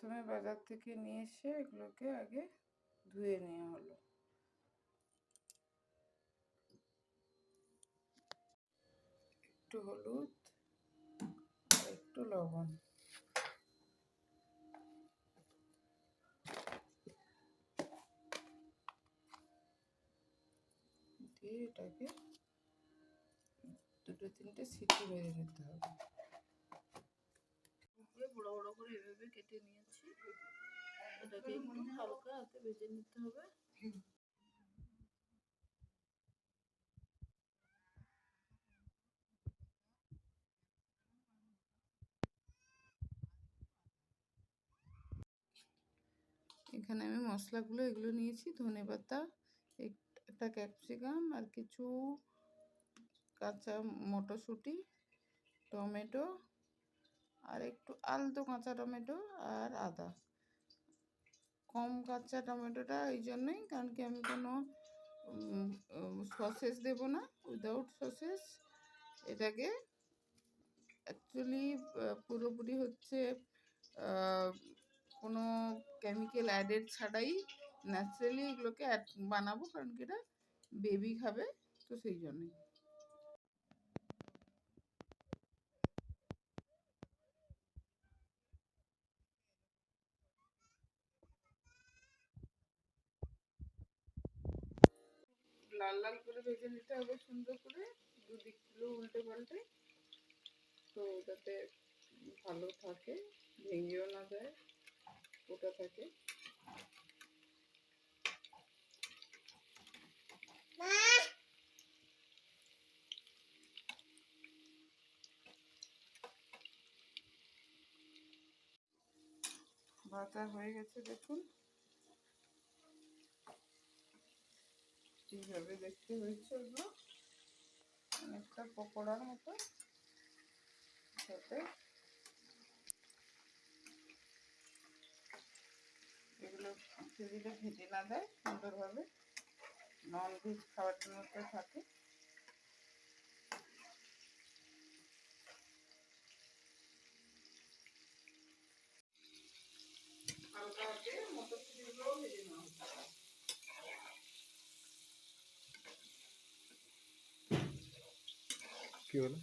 প্রথমে বাজার থেকে নিয়ে এসে এগুলোকে আগে ধুয়ে নেওয়া হলো। একটু হলুদ আর একটু লবণ দিয়ে এটাকে 2-3টে সিটি মেরে নিতে হবে। বড় বড় করে এভাবে কেটে নিয়েছি, এটাকে একটু হালকা হাতে ভেজে নিতে হবে। এখানে আমি মশলাগুলো এগুলো নিয়েছি, ধনেপাতা, একটা ক্যাপসিকাম আর কিছু কাঁচা মটরশুঁটি, টমেটো আর একটু আলতো কাঁচা টমেটো আর আদা। কম কাঁচা টমেটোটা এই জন্যই কারণ কি আমি কোনো সসেস দেবো না, উইদাউট সসেস। এটাকে অ্যাকচুয়ালি পুরোপুরি হচ্ছে কোনো কেমিক্যাল অ্যাডেড ছাড়াই ন্যাচারালি এগুলোকে বানাবো, কারণ কি এটা বেবি খাবে, তো সেই জন্যই। লাল লাল করে ভেজে নিতে হবে সুন্দর করে, দুদিকগুলো উল্টে পাল্টে, তো যাতে ভালো থাকে, ভেঙেও না যায়, ওটা থাকে। ভাজা হয়ে গেছে দেখুন, এইভাবে দেখতে হয়েছে। ওগুলো অনেকটা পকোড়ার মতো, সাথে এগুলো যদি ভেজে না দেয় সুন্দরভাবে নন ভেজ খাবারের মতো থাকে। হালকা হাতে মটরশুঁটিগুলোও ভেজে নেওয়া হচ্ছে। কি হলো?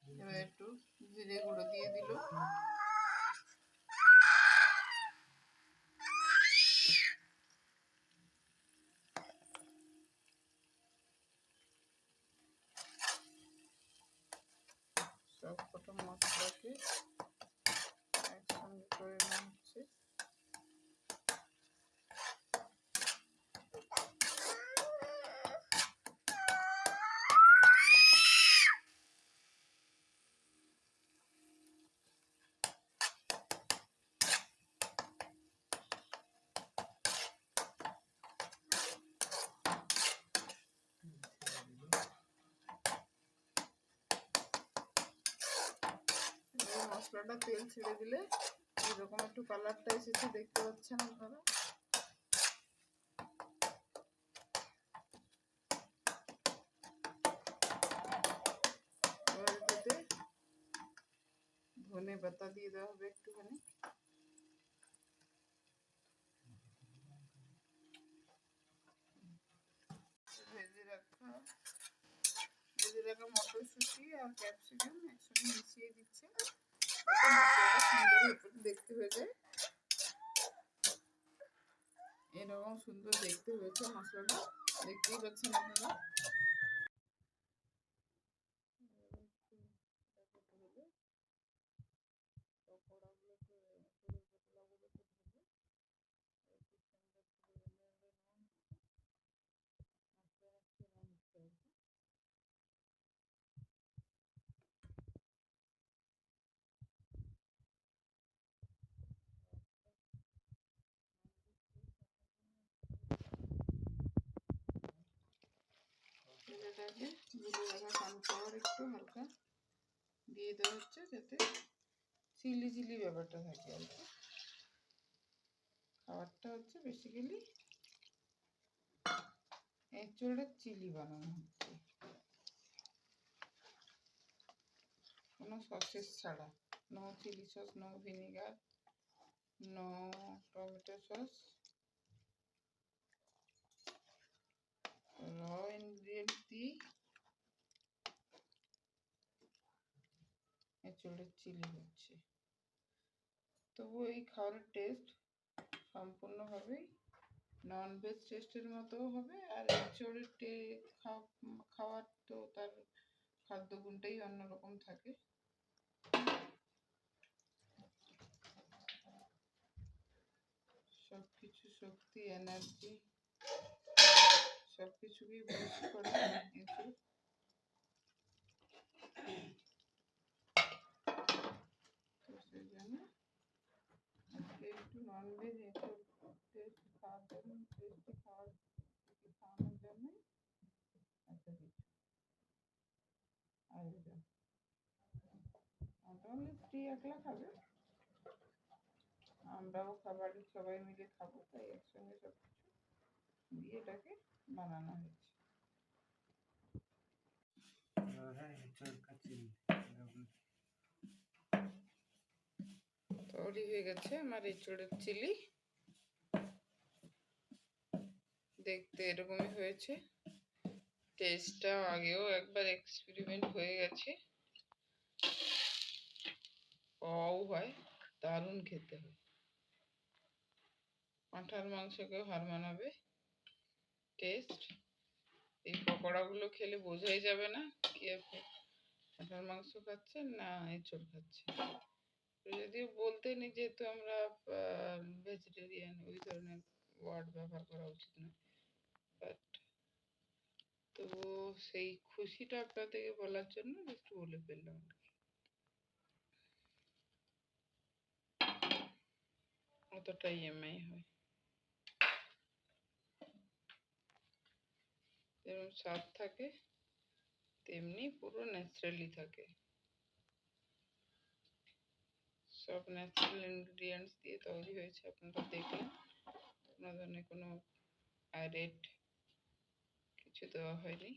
এবার একটু জিরে গুঁড়ো দিয়ে দিল, সব কটা মশলাকে একসঙ্গে করে নেওয়া হচ্ছে। মশলাটা তেল ছেড়ে দিলে এরকম একটু কালারটা এসেছে, দেখতে পাচ্ছেন আপনারা। এবার এটাতে ধনে পাতা দিয়ে দেওয়া হবে একটুখানি, ভেজে রাখা মটরশুঁটি আর ক্যাপসিকাম একসঙ্গে মিশিয়ে দিচ্ছে, মশলাটা সুন্দর দেখতে হয়ে যায়। এরকম সুন্দর দেখতে হয়েছে মশলাটা, দেখতেই পাচ্ছেন আপনারা। এটাকে গুলে রাখা কর্নফ্লাওয়ার একটু হালকা দিয়ে দেওয়া হচ্ছে, যাতে চিলি চিলি ব্যাপারটা থাকে আর কি। খাবারটা হচ্ছে বেসিক্যালি এঁচোড়ের চিলি বানানো হচ্ছে। কোনো সসেস ছাড়া, no chilli sauce, no vinegar, no tomato sauce, raw ingredients দিয়ে এঁচোড়ের চিলি হচ্ছে। তবু এই খাওয়ার টেস্ট সম্পূর্ণভাবেই ননভেজ টেস্টের মতো হবে। আর এঁচোড়ের খাওয়ার তো তার খাদ্যগুণটাই অন্যরকম থাকে। সব কিছু শক্তি, এনার্জি সব কিছুকেই বুস্ট করে এঁচোড়। তো সেই জন্য আজকে একটু ননভেজ এঁচোড় টেস্ট খাওয়ার জন্য, টেস্টি খাওয়ানোর জন্যই এত কিছু আয়োজন। মোটামুটি স্ত্রী একলা খাবে, আমরাও বাড়ির সবাই মিলে খাবো, তাই একসঙ্গে সব কিছু দিয়ে এটাকে বানানো হয়েছে। তৈরি হয়ে গেছে আমার এঁচোড়ের চিলি। দেখতে এরকমই হয়েছে। টেস্টটা আগেও একবার এক্সপেরিমেন্ট হয়ে গেছে, পাওয়াও হয়, দারুণ খেতে হয়। পাঁঠার মাংসকেও হার মানাবে টেস্ট। এই পকোড়াগুলো খেলে বোঝাই যাবে না কি আপনি পাঁঠার মাংস খাচ্ছেন না এঁচোড় খাচ্ছেন। যদিও বলতে নেই, যেহেতু আমরা ভেজিটেরিয়ান, ওই ধরনের ওয়ার্ড ব্যবহার করা উচিত না, বাট তবু সেই খুশিটা আপনাদেরকে বলার জন্য একটু বলে ফেললাম। অতটাই এমআই হয়, যেমন স্বাদ থাকে তেমনি পুরো ন্যাচারালি থাকে। সব ন্যাচারাল ইনগ্রিডিয়েন্টস দিয়ে তৈরি হয়েছে, আপনারা দেখলেন। কোনো ধরনের কোনো অ্যাডেড কিছু দেওয়া হয়নি।